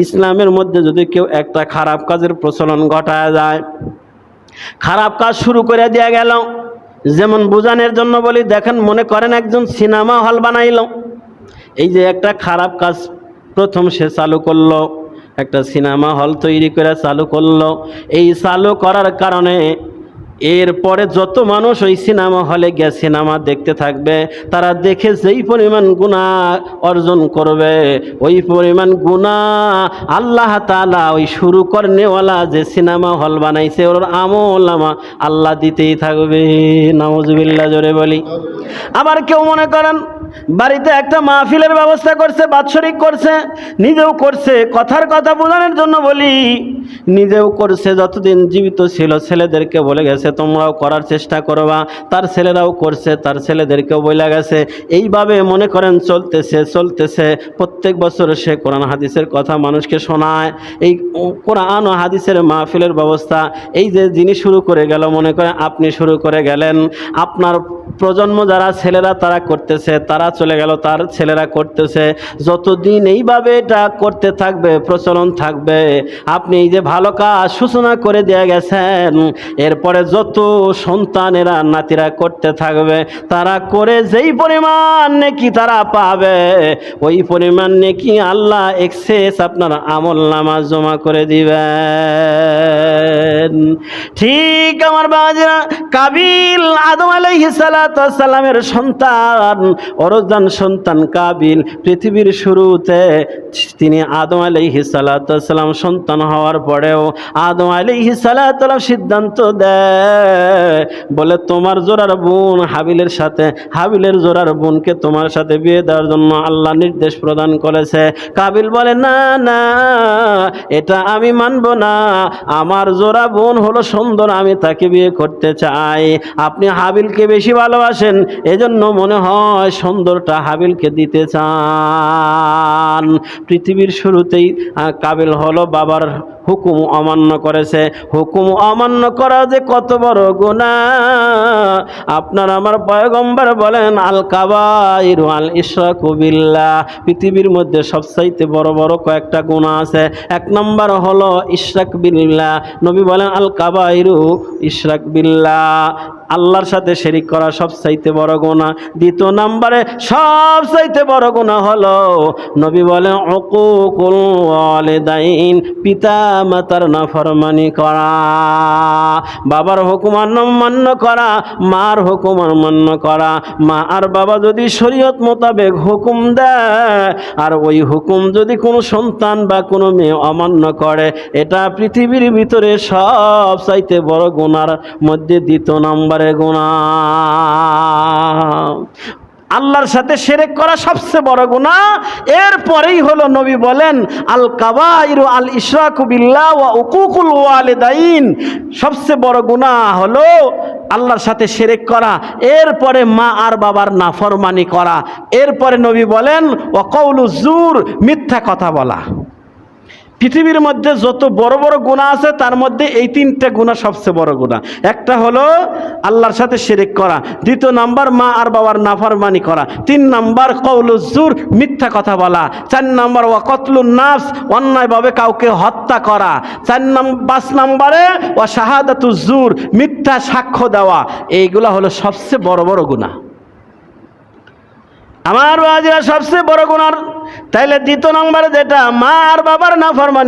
ইসলামের মধ্যে যদি কেউ একটা খারাপ কাজের প্রচলন ঘটায় যায়, খারাপ কাজ শুরু করে দেয়া গেল, যেমন বোঝানোর জন্য বলি, দেখেন মনে করেন একজন সিনেমা হল বানাইল। এই যে একটা খারাপ কাজ প্রথম সে চালু করলো, একটা সিনেমা হল তৈরি করে চালু করলো। এই চালু করার কারণে এরপরে যত মানুষ ওই সিনেমা হলে গিয়ে সিনেমা দেখতে থাকবে, তারা দেখে যেই পরিমাণ গুনাহ অর্জন করবে, ওই পরিমাণ গুনাহ আল্লাহ তাআলা ওই শুরু করনেওয়ালা যে সিনেমা হল বানাইছে ওর আমলনামা আল্লাহ দিতেই থাকবে। নাউজুবিল্লাহ, জোরে বলি। আবার কেউ মনে করেন বাড়িতে একটা মাহফিলের ব্যবস্থা করছে, বাৎসরিক করছে, নিজেও করছে, কথার কথা বোঝানোর জন্য বলি, নিজেও করছে, যতদিন জীবিত ছিল ছেলেদেরকে বলে গেছে তোমরাও করার চেষ্টা করবা, তার ছেলেরাও করছে, তার ছেলেদেরকেও বলে গেছে। এইভাবে মনে করেন চলতেছে। প্রত্যেক বছর সে কোরআন হাদিসের কথা মানুষকে শোনায়। এই কোরআন ও হাদিসের মাহফিলের ব্যবস্থা এই যে যিনি শুরু করে গেল, মনে করেন আপনি শুরু করে গেলেন, আপনার প্রজন্ম যারা ছেলেরা তারা করতেছে, তারা চলে গেল, তার ছেলেরা করতেছে। যতদিন এইভাবে এটা করতে থাকবে, প্রচলন থাকবে, আপনি এই যে ভালো কাজ সূচনা করে দিয়ে গেছেন, এরপরে যত সন্তানেরা নাতিরা করতে থাকবে, তারা করে যেই পরিমাণ নেকি তারা পাবে, ওই পরিমাণ নেকি আল্লাহ এক্সেস আপনার আমলনামা জমা করে দিবেন। ঠিক আমার বাবাজিরা, কাবিল আদম আলাইহিস সালাতু ওয়াস সালামের সন্তান, অরজান সন্তান কাবিল। পৃথিবীর শুরুতে তিনি আদম আলাইহিস সালাতু ওয়াস সালাম সন্তান হওয়ার পরেও আদম আলাইহিস সালাতু ওয়াস সালাম সিদ্ধান্ত দেয়, বলে তোমার জোড়ার বোন হাবিলের সাথে, হাবিলের জোড়ার বোনকে তোমার সাথে বিয়ে দেওয়ার জন্য আল্লাহ নির্দেশ প্রদান করেছে। কাবিল বলে না না, এটা আমি মানব না, আমার জোড়া বোন হলো সুন্দর, আমি তাকে বিয়ে করতে চাই। আপনি হাবিলকে বেশি ভালোবাসেন, এজন্য মনে হয় সুন্দরটা হাবিলকে দিতে চান। পৃথিবীর শুরুতেই কাবিল হলো বাবার হুকুম অমান্য করেছে। হুকুম অমান্য করা যে কত বড় গুনাহ, আপনার আমার পয়গম্বর বলেন আল কাবাইরু আল ইশরাকু বিল্লাহ। পৃথিবীর মধ্যে সবচাইতে বড় বড় কয়েকটা গুনাহ আছে। এক নম্বর হলো ইশরাক বিল্লাহ। নবী বলেন আল কাবাইরু ইশরাক বিল্লাহ, আল্লাহর সাথে শিরিক করা সবচাইতে বড় গুনাহ। দ্বিতীয় নম্বরে সবচাইতে বড় গুনাহ হলো, নবী বলেন উকুকুল ওয়ালিদাইন, পিতা মাতার নাফরমানি করা, বাবার হুকুম অমান্য করা, মার হুকুম অমান্য করা। মা আর বাবা যদি শরীয়ত মোতাবেক হুকুম দেয়, আর ওই হুকুম যদি কোনো সন্তান বা কোনো মেয়ে অমান্য করে, এটা পৃথিবীর ভিতরে সবচাইতে বড় গুনার মধ্যে দ্বিতীয় নম্বরে গুনাহ। আল্লাহর সাথে শিরক করা সবচেয়ে বড় গুনাহ। এরপরেই হলো নবী বলেন আল কাবাইরু আল ইশরাকু বিল্লাহ ওয়া উকুকুল ওয়ালিদাইন। সবচেয়ে বড় গুনাহ হলো আল্লাহর সাথে শিরক করা, এরপরে মা আর বাবার নাফরমানি করা, এরপরে নবী বলেন ওয়া কাউলুজ জুর, মিথ্যা কথা বলা। পৃথিবীর মধ্যে যত বড় বড় গুনাহ আছে তার মধ্যে এই তিনটা গুনাহ সবচেয়ে বড় গুনাহ। একটা হলো আল্লাহর সাথে শিরক করা, দ্বিতীয় নাম্বার মা আর বাবার নাফরমানি করা, তিন নাম্বার কওলুজ জুর, মিথ্যা কথা বলা, চার নাম্বার ওয়া কতলুন নাফস, অন্যায়ভাবে কাউকে হত্যা করা, পাঁচ নাম্বারে ওয়া শাহাদাতুজ জুর, মিথ্যা সাক্ষ্য দেওয়া। এইগুলা হলো সবচেয়ে বড় বড় গুনাহ। আমার বাবাজিরা, সবচেয়ে বড় গুনাহ। তাইলে দ্বিতীয় নম্বরে যেটা মা আর বাবার নাফরমানি